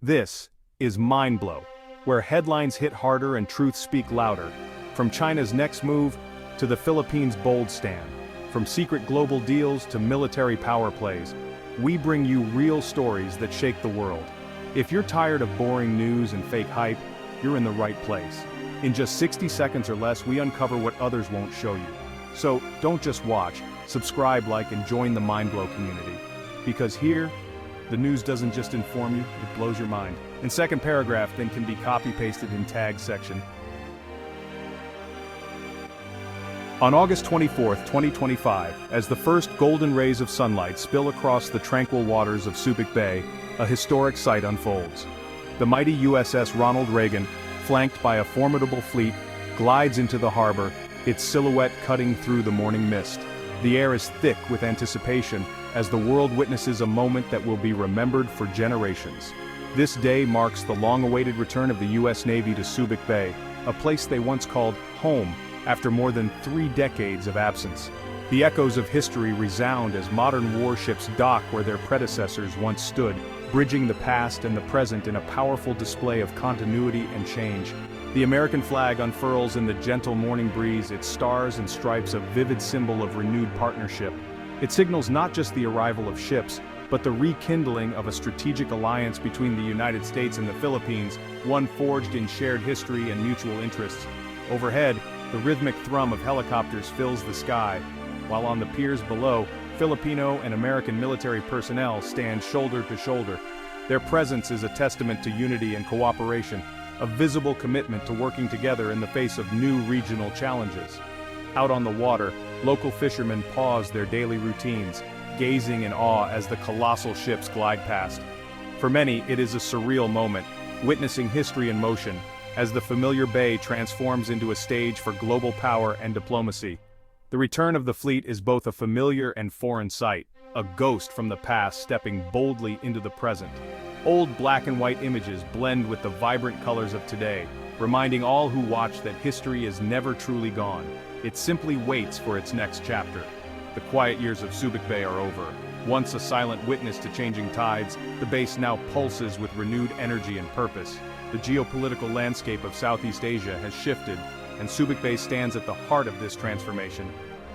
This is Mind Blow, where headlines hit harder and truth speak louder. From China's next move to the Philippines' bold stand, from secret global deals to military power plays, we bring you real stories that shake the world. If you're tired of boring news and fake hype, you're in the right place. In just 60 seconds or less, we uncover what others won't show you. So, don't just watch, subscribe, like, and join the Mind Blow community. Because here, the news doesn't just inform you, it blows your mind. And second paragraph then can be copy-pasted in tag section. On August 24, 2025, as the first golden rays of sunlight spill across the tranquil waters of Subic Bay, a historic sight unfolds. The mighty USS Ronald Reagan, flanked by a formidable fleet, glides into the harbor, its silhouette cutting through the morning mist. The air is thick with anticipation, as the world witnesses a moment that will be remembered for generations. This day marks the long-awaited return of the U.S. Navy to Subic Bay, a place they once called home, after more than 3 decades of absence. The echoes of history resound as modern warships dock where their predecessors once stood, bridging the past and the present in a powerful display of continuity and change. The American flag unfurls in the gentle morning breeze, its stars and stripes a vivid symbol of renewed partnership. It signals not just the arrival of ships, but the rekindling of a strategic alliance between the United States and the Philippines, one forged in shared history and mutual interests. Overhead, the rhythmic thrum of helicopters fills the sky, while on the piers below, Filipino and American military personnel stand shoulder to shoulder. Their presence is a testament to unity and cooperation, a visible commitment to working together in the face of new regional challenges. Out on the water, local fishermen pause their daily routines, gazing in awe as the colossal ships glide past. For many, it is a surreal moment, witnessing history in motion, as the familiar bay transforms into a stage for global power and diplomacy. The return of the fleet is both a familiar and foreign sight, a ghost from the past stepping boldly into the present. Old black and white images blend with the vibrant colors of today, reminding all who watch that history is never truly gone. It simply waits for its next chapter. The quiet years of Subic Bay are over. Once a silent witness to changing tides, the base now pulses with renewed energy and purpose. The geopolitical landscape of Southeast Asia has shifted, and Subic Bay stands at the heart of this transformation.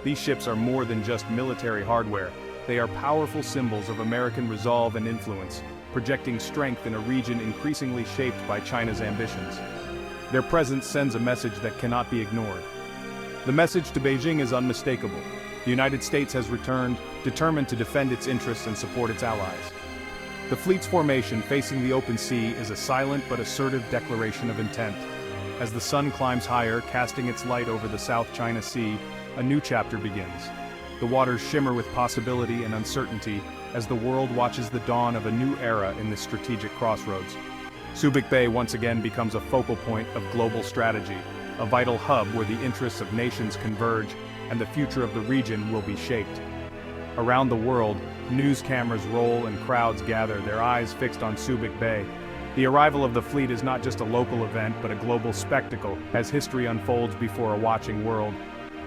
These ships are more than just military hardware. They are powerful symbols of American resolve and influence, projecting strength in a region increasingly shaped by China's ambitions. Their presence sends a message that cannot be ignored. The message to Beijing is unmistakable. The United States has returned, determined to defend its interests and support its allies. The fleet's formation facing the open sea is a silent but assertive declaration of intent. As the sun climbs higher, casting its light over the South China Sea, a new chapter begins. The waters shimmer with possibility and uncertainty as the world watches the dawn of a new era in this strategic crossroads. Subic Bay once again becomes a focal point of global strategy, a vital hub where the interests of nations converge and the future of the region will be shaped. Around the world, news cameras roll and crowds gather, their eyes fixed on Subic Bay. The arrival of the fleet is not just a local event but a global spectacle as history unfolds before a watching world.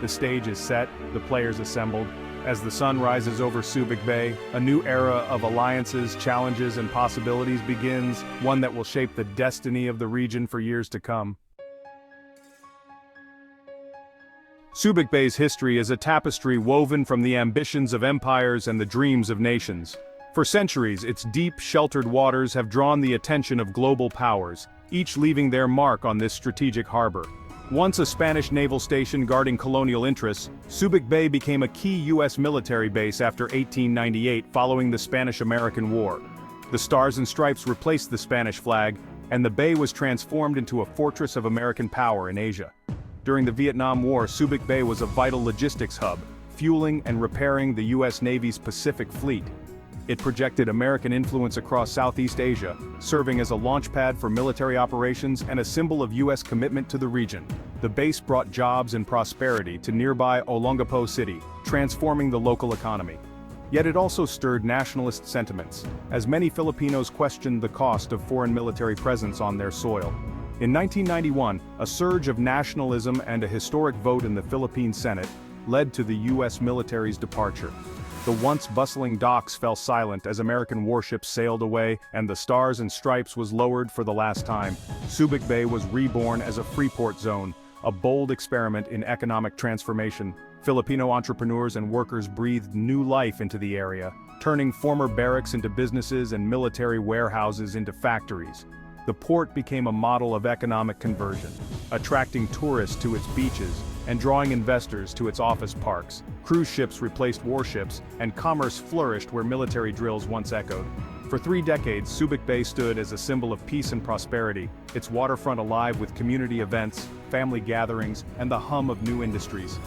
The stage is set, the players assembled. As the sun rises over Subic Bay, a new era of alliances, challenges, and possibilities begins, one that will shape the destiny of the region for years to come. Subic Bay's history is a tapestry woven from the ambitions of empires and the dreams of nations. For centuries, its deep, sheltered waters have drawn the attention of global powers, each leaving their mark on this strategic harbor. Once a Spanish naval station guarding colonial interests, Subic Bay became a key U.S. military base after 1898 following the Spanish-American War. The Stars and Stripes replaced the Spanish flag, and the bay was transformed into a fortress of American power in Asia. During the Vietnam War, Subic Bay was a vital logistics hub, fueling and repairing the U.S. Navy's Pacific Fleet. It projected American influence across Southeast Asia, serving as a launchpad for military operations and a symbol of U.S. commitment to the region. The base brought jobs and prosperity to nearby Olongapo City, transforming the local economy. Yet it also stirred nationalist sentiments, as many Filipinos questioned the cost of foreign military presence on their soil. In 1991, a surge of nationalism and a historic vote in the Philippine Senate led to the U.S. military's departure. The once bustling docks fell silent as American warships sailed away and the Stars and Stripes was lowered for the last time. Subic Bay was reborn as a freeport zone, a bold experiment in economic transformation. Filipino entrepreneurs and workers breathed new life into the area, turning former barracks into businesses and military warehouses into factories. The port became a model of economic conversion, attracting tourists to its beaches and drawing investors to its office parks. Cruise ships replaced warships, and commerce flourished where military drills once echoed. For 3 decades, Subic Bay stood as a symbol of peace and prosperity, its waterfront alive with community events, family gatherings, and the hum of new industries.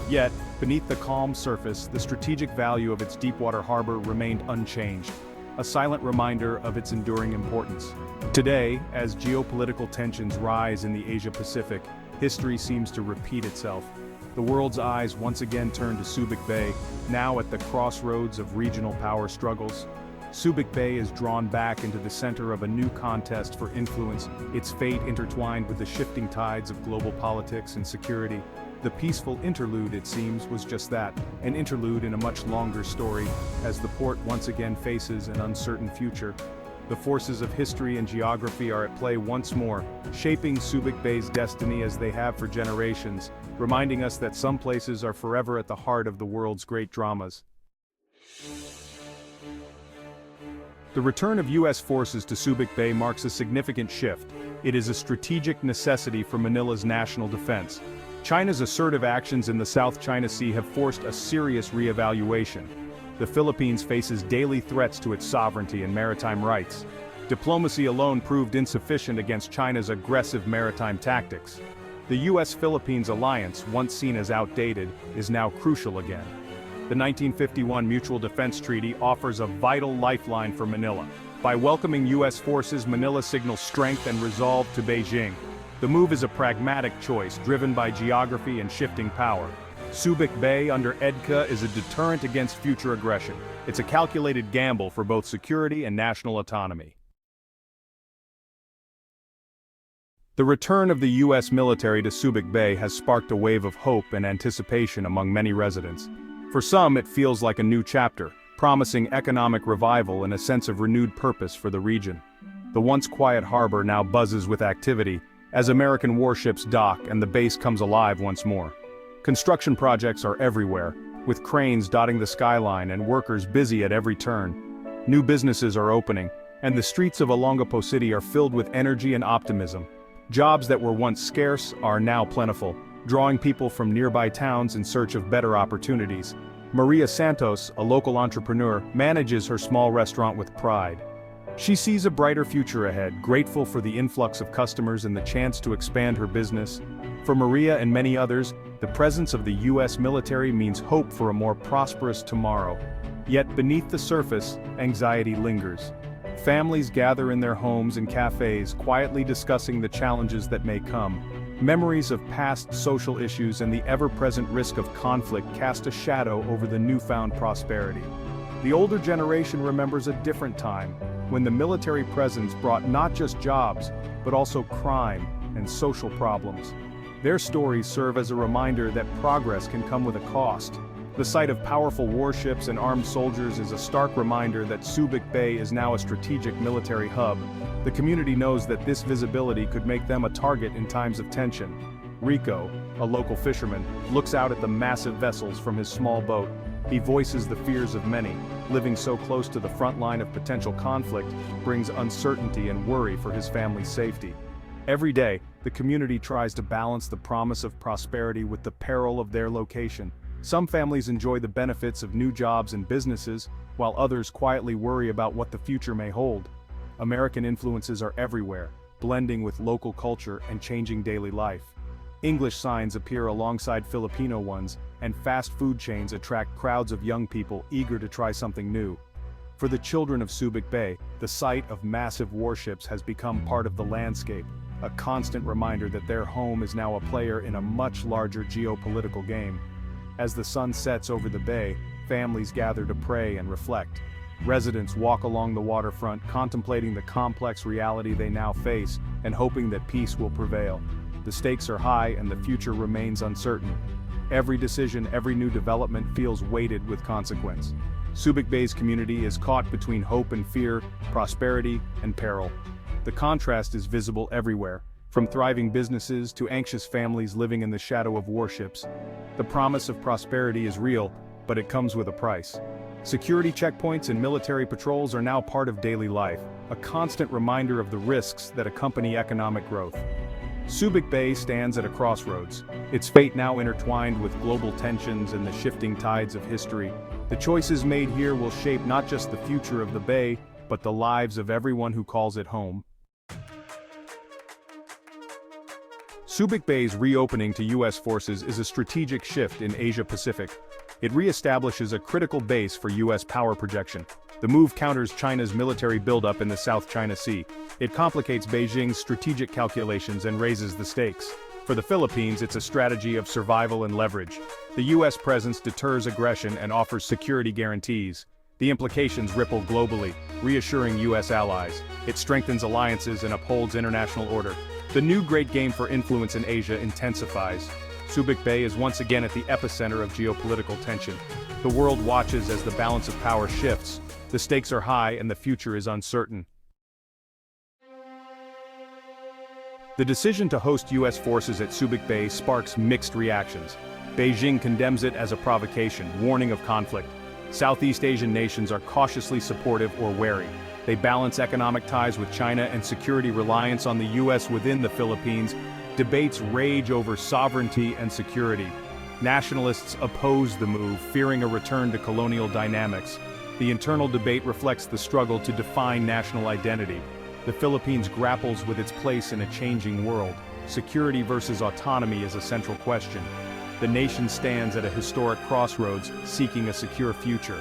Yet, beneath the calm surface, the strategic value of its deepwater harbor remained unchanged, a silent reminder of its enduring importance. Today, as geopolitical tensions rise in the Asia-Pacific, history seems to repeat itself. The world's eyes once again turn to Subic Bay, now at the crossroads of regional power struggles. Subic Bay is drawn back into the center of a new contest for influence, its fate intertwined with the shifting tides of global politics and security. The peaceful interlude, it seems, was just that, an interlude in a much longer story, as the port once again faces an uncertain future. The forces of history and geography are at play once more, shaping Subic Bay's destiny as they have for generations, reminding us that some places are forever at the heart of the world's great dramas. The return of U.S. forces to Subic Bay marks a significant shift. It is a strategic necessity for Manila's national defense. China's assertive actions in the South China Sea have forced a serious re-evaluation. The Philippines faces daily threats to its sovereignty and maritime rights. Diplomacy alone proved insufficient against China's aggressive maritime tactics. The U.S.-Philippines alliance, once seen as outdated, is now crucial again. The 1951 Mutual Defense Treaty offers a vital lifeline for Manila. By welcoming U.S. forces, Manila signals strength and resolve to Beijing. The move is a pragmatic choice, driven by geography and shifting power. Subic Bay under EDCA is a deterrent against future aggression. It's a calculated gamble for both security and national autonomy. The return of the U.S. military to Subic Bay has sparked a wave of hope and anticipation among many residents. For some, it feels like a new chapter, promising economic revival and a sense of renewed purpose for the region. The once quiet harbor now buzzes with activity, as American warships dock and the base comes alive once more. Construction projects are everywhere, with cranes dotting the skyline and workers busy at every turn. New businesses are opening, and the streets of Olongapo City are filled with energy and optimism. Jobs that were once scarce are now plentiful, drawing people from nearby towns in search of better opportunities. Maria Santos, a local entrepreneur, manages her small restaurant with pride. She sees a brighter future ahead, grateful for the influx of customers and the chance to expand her business. For Maria and many others, the presence of the U.S. military means hope for a more prosperous tomorrow. Yet beneath the surface, anxiety lingers. Families gather in their homes and cafes, quietly discussing the challenges that may come. Memories of past social issues and the ever-present risk of conflict cast a shadow over the newfound prosperity. The older generation remembers a different time, when the military presence brought not just jobs, but also crime and social problems. Their stories serve as a reminder that progress can come with a cost. The sight of powerful warships and armed soldiers is a stark reminder that Subic Bay is now a strategic military hub. The community knows that this visibility could make them a target in times of tension. Rico, a local fisherman, looks out at the massive vessels from his small boat. He voices the fears of many. Living so close to the front line of potential conflict brings uncertainty and worry for his family's safety. Every day, the community tries to balance the promise of prosperity with the peril of their location. Some families enjoy the benefits of new jobs and businesses, while others quietly worry about what the future may hold. American influences are everywhere, blending with local culture and changing daily life. English signs appear alongside Filipino ones, and fast food chains attract crowds of young people eager to try something new. For the children of Subic Bay, the sight of massive warships has become part of the landscape, a constant reminder that their home is now a player in a much larger geopolitical game. As the sun sets over the bay, families gather to pray and reflect. Residents walk along the waterfront, contemplating the complex reality they now face and hoping that peace will prevail. The stakes are high and the future remains uncertain. Every decision, every new development feels weighted with consequence. Subic Bay's community is caught between hope and fear, prosperity and peril. The contrast is visible everywhere, from thriving businesses to anxious families living in the shadow of warships. The promise of prosperity is real, but it comes with a price. Security checkpoints and military patrols are now part of daily life, a constant reminder of the risks that accompany economic growth. Subic Bay stands at a crossroads, its fate now intertwined with global tensions and the shifting tides of history. The choices made here will shape not just the future of the bay, but the lives of everyone who calls it home. Subic Bay's reopening to U.S. forces is a strategic shift in Asia-Pacific. It reestablishes a critical base for U.S. power projection. The move counters China's military buildup in the South China Sea. It complicates Beijing's strategic calculations and raises the stakes. For the Philippines, it's a strategy of survival and leverage. The U.S. presence deters aggression and offers security guarantees. The implications ripple globally, reassuring U.S. allies. It strengthens alliances and upholds international order. The new great game for influence in Asia intensifies. Subic Bay is once again at the epicenter of geopolitical tension. The world watches as the balance of power shifts. The stakes are high and the future is uncertain. The decision to host U.S. forces at Subic Bay sparks mixed reactions. Beijing condemns it as a provocation, warning of conflict. Southeast Asian nations are cautiously supportive or wary. They balance economic ties with China and security reliance on the U.S. within the Philippines. Debates rage over sovereignty and security. Nationalists oppose the move, fearing a return to colonial dynamics. The internal debate reflects the struggle to define national identity. The Philippines grapples with its place in a changing world. Security versus autonomy is a central question. The nation stands at a historic crossroads, seeking a secure future.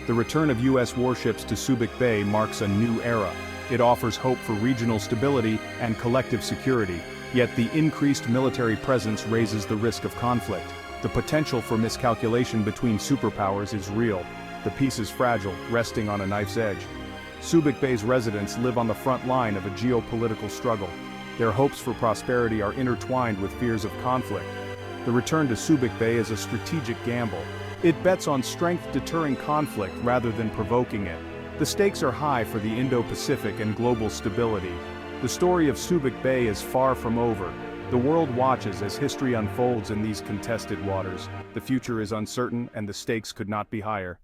The return of U.S. warships to Subic Bay marks a new era. It offers hope for regional stability and collective security, yet the increased military presence raises the risk of conflict. The potential for miscalculation between superpowers is real. The peace is fragile, resting on a knife's edge. Subic Bay's residents live on the front line of a geopolitical struggle. Their hopes for prosperity are intertwined with fears of conflict. The return to Subic Bay is a strategic gamble. It bets on strength deterring conflict rather than provoking it. The stakes are high for the Indo-Pacific and global stability. The story of Subic Bay is far from over. The world watches as history unfolds in these contested waters. The future is uncertain and the stakes could not be higher.